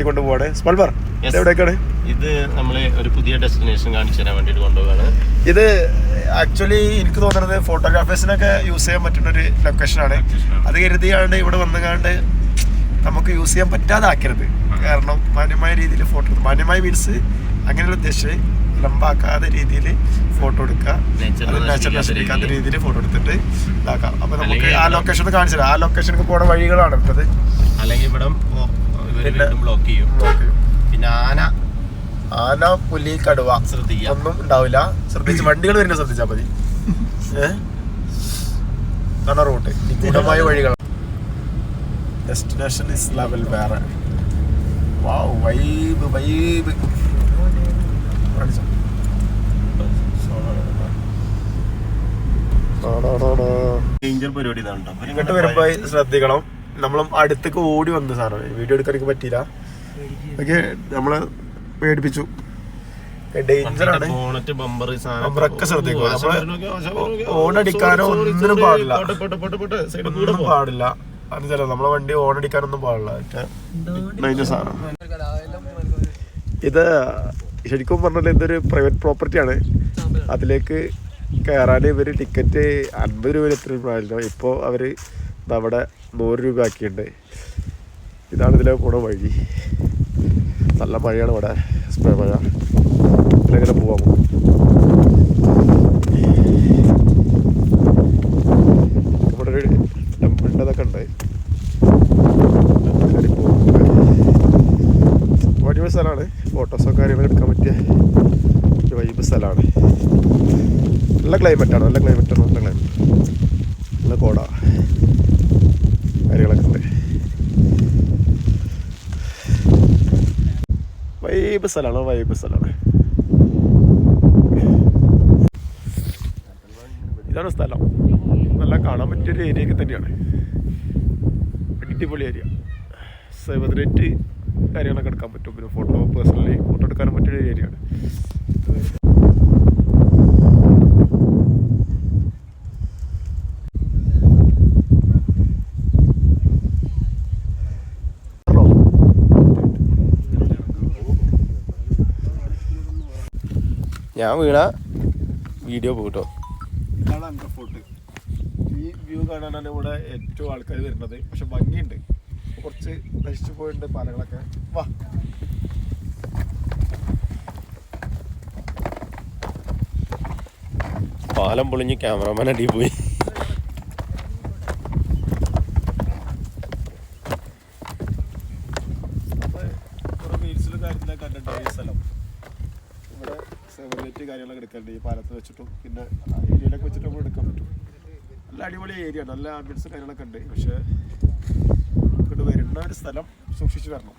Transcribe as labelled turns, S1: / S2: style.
S1: കൊണ്ടുപോവാണ്. സ്മൾബർ എവിടേക്കാണ്?
S2: ഇത് നമ്മള് ഒരു പുതിയ ഡെസ്റ്റിനേഷൻ കാണിച്ചു തരാൻ വേണ്ടിട്ട് കൊണ്ടുപോവാണ്.
S1: ഇത് ആക്ച്വലി എനിക്ക് തോന്നുന്നത് ഫോട്ടോഗ്രാഫേഴ്സിനൊക്കെ യൂസ് ചെയ്യാൻ പറ്റുന്ന ഒരു ലൊക്കേഷനാണ്. അത് കരുതിയാണ് ഇവിടെ വന്നുകാണ്ട് നമുക്ക് യൂസ് ചെയ്യാൻ പറ്റാതെ ആക്കരുത്. കാരണം മാന്യമായ രീതിയിൽ ഫോട്ടോ, മാന്യമായ മീൻസ് അങ്ങനെയുള്ള ഉദ്ദേശിച്ച് ലംബാക്കാതെ രീതിയിൽ ഫോട്ടോ എടുക്കുക, നാച്ചുറൽ നശിപ്പിക്കാത്ത രീതിയിൽ ഫോട്ടോ എടുത്തിട്ട് ഇതാക്കാം. അപ്പൊ നമുക്ക് ആ ലൊക്കേഷൻ കാണിച്ചു തരാം. ആ ലൊക്കേഷനിലേക്ക് പോണ വഴികളാണ് എടുത്തത്.
S2: അല്ലെങ്കിൽ ഇവിടെ ബ്ലോക്ക് ചെയ്യും. പിന്നെ
S1: ആന, പുലി, കടുവ ഒന്നും ഉണ്ടാവില്ല. ശ്രദ്ധിച്ച് വണ്ടികൾ വരുന്ന ശ്രദ്ധിച്ചാൽ മതി. ഇതാണ് റൂട്ട്, നിഗൂഢമായ വഴികൾ. ഡെസ്റ്റിനേഷൻ ഇസ് ലെവൽ വേറെ. വാവ്, വൈബ് വൈബ്.
S2: ഡേഞ്ചർ പരിപാടി.
S1: ഇങ്ങോട്ട് വരുമ്പോ ശ്രദ്ധിക്കണം. നമ്മളും അടുത്തേക്ക് ഓടി വന്ന സാധനം വീഡിയോ എടുക്കാൻ എനിക്ക് പറ്റിയില്ല. ഓക്കെ, നമ്മളെ പേടിപ്പിച്ചു. ഡേഞ്ചറാണ്. ബമ്പറൊക്കെ ശ്രദ്ധിക്കുക. ഓണടിക്കാനോ ഒന്നിനും പാടില്ല, ഒന്നും പാടില്ല. അത് ചില നമ്മളെ വണ്ടി ഓണടിക്കാനൊന്നും പാടില്ല. ഡേഞ്ചർ സാധനം. ഇത് ശരിക്കും പറഞ്ഞാൽ ഇതൊരു പ്രൈവറ്റ് പ്രോപ്പർട്ടിയാണ്. അതിലേക്ക് കയറാൻ ഇവർ ടിക്കറ്റ് 50 രൂപ എത്ര പ്രായമില്ല. ഇപ്പോൾ അവർ നമ്മുടെ 100 രൂപ ആക്കിയിട്ടുണ്ട്. ഇതാണ് ഇതിലേക്ക് പോണ വഴി. നല്ല മഴയാണ് ഇവിടെ, സ്പ്രേ മഴ. ഇതിലെങ്ങനെ പോവാൻ പോകും. ഇവിടെ ഒരു ടെമ്പിളിൻ്റെതൊക്കെ ഉണ്ട്. വഴിയുള്ള സ്ഥലമാണ്. ഫോട്ടോസൊക്കെ കാര്യങ്ങളൊക്കെ എടുക്കാൻ പറ്റിയ ഒരു വൈബ് സ്ഥലമാണ്. നല്ല ക്ലൈമറ്റാണ്, നല്ല ക്ലൈമറ്റാണ്, നല്ല ക്ലൈമറ്റ്, നല്ല കോട കാര്യങ്ങളൊക്കെ ഉണ്ട്. വൈബ് സ്ഥലമാണ്, വൈബ് സ്ഥലമാണ്. ഇതാണ് സ്ഥലം. നല്ല കാണാൻ പറ്റിയൊരു ഏരിയയൊക്കെ തന്നെയാണ്. അടിപൊളി ഏരിയ. 7-8 കാര്യങ്ങളൊക്കെ എടുക്കാൻ പറ്റും. പിന്നെ പേഴ്സണലി ഫോട്ടോ എടുക്കാനും പറ്റിയൊരു ഏരിയയാണ്.
S2: ഞാൻ വീണ വീഡിയോ പോട്ടോ.
S1: ഇതാണ് അങ്കർ ഫോർട്ട്. ഈ വ്യൂ കാണാനാണ് ഇവിടെ ഏറ്റവും ആൾക്കാർ വരുന്നത്. പക്ഷെ ഭംഗിയുണ്ട്. കുറച്ച് നശിച്ചു പോയിട്ടുണ്ട് പാലങ്ങളൊക്കെ. വാ,
S2: പാലം പൊളിഞ്ഞ് ക്യാമറമാൻ അടി പോയി.
S1: റീൽസിലും കാര്യത്തിലൊക്കെ കണ്ടിട്ടുണ്ട് ഈ സ്ഥലം. ഇവിടെ സെവറേറ്റ് കാര്യങ്ങളൊക്കെ എടുക്കാറുണ്ട് ഈ പാലത്ത് വെച്ചിട്ടും പിന്നെ ഏരിയയിലൊക്കെ വെച്ചിട്ട് നമ്മൾ എടുക്കാൻ പറ്റും. നല്ല അടിപൊളി ഏരിയ, നല്ല ആംബിയൻസ് കാര്യങ്ങളൊക്കെ ഉണ്ട്. പക്ഷേ ഇങ്ങോട്ട് വരുന്ന ഒരു സ്ഥലം സൂക്ഷിച്ച് വരണം.